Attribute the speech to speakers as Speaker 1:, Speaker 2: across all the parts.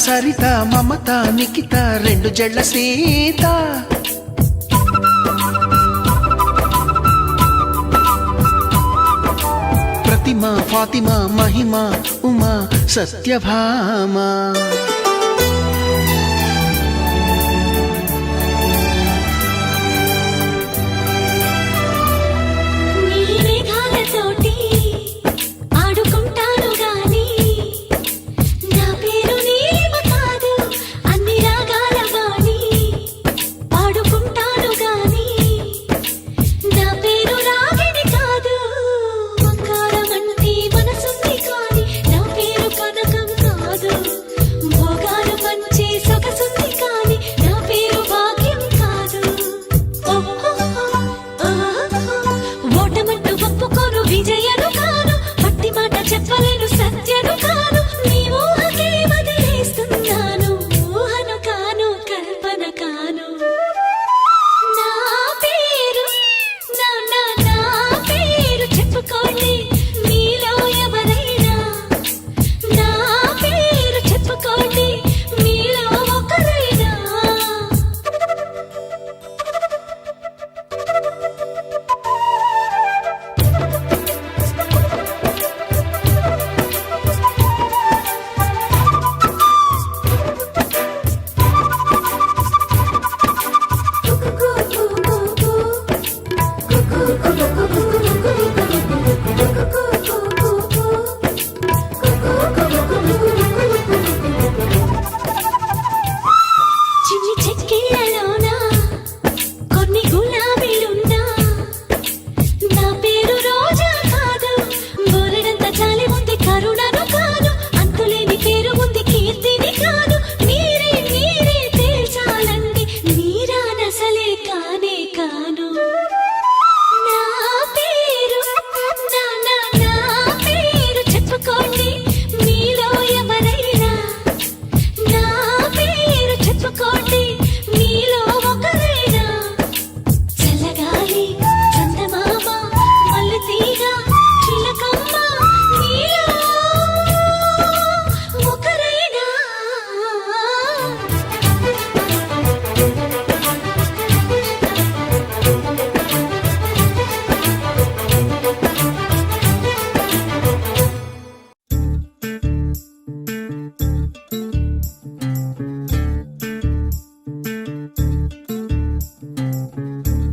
Speaker 1: సరిత మమత నిఖిత రెండు జళ్ళ సీత ప్రతిమ ఫాతిమా మహిమ ఉమా సత్యభామ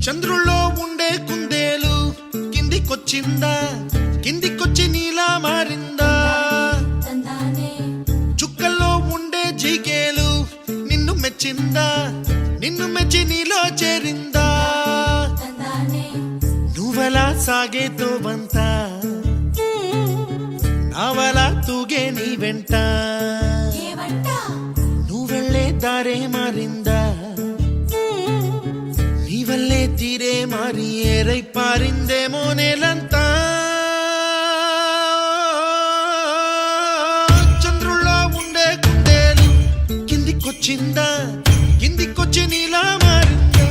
Speaker 2: చంద్రుల్లో ఉండే కుందేలు కిందికొచ్చిందా, కిందికొచ్చి నీలా మారిందా? చుక్కల్లో ఉండే జీకేలు నిన్ను మెచ్చిందా, నిన్ను మెచ్చి నీలో చేరిందా? నువ్వలా సాగేతో బంత నావలా తూగే నీ వెంట, నువ్వెళ్ళే దారే మారిందా, నీవల్లే తీరే మారి ఏరై పారిందేమో నేలంతా. చంద్రుల్లో ఉండే కుందేలు కిందికొచ్చిందా, కిందికొచ్చి నీలా మారిందా?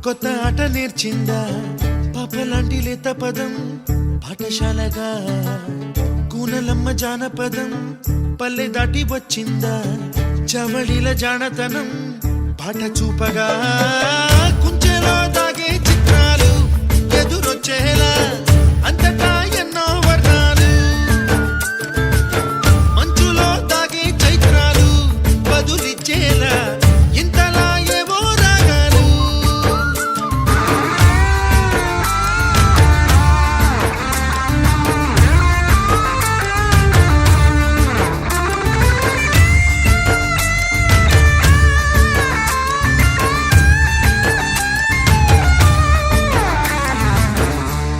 Speaker 2: కొత్త ఆట నేర్చిందా పాపలాంటి లేత పదం పాఠశాలగా కూనలమ్మ జానపదం పల్లె దాటి వచ్చిందా చవళిల జానతనం పాట చూపగా కుంచెలో దాగే చిత్రాలు ఎదురొచ్చేలా అంతటా ఎన్నో వర్ణాలు మంచులో దాగే చైత్రాలు బదులిచ్చేలా ఇంతలా ఏవో రాగాలు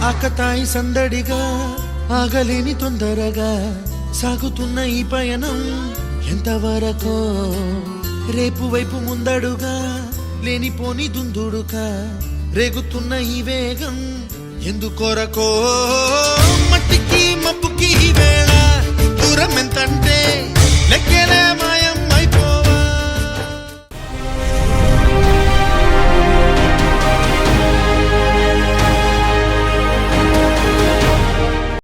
Speaker 2: ఆకతాయి సందడిగా ఆగలేని తొందరగా సాగుతున్న ఈ పయనం ఎంతవరకో రేపు వైపు ముందడుగా లేనిపోని దుందుడుగా రేగుతున్న ఈ వేగం ఎందుకొరకో మట్టికి మబ్బుకి ఈ వేళ దూరం ఎంతంట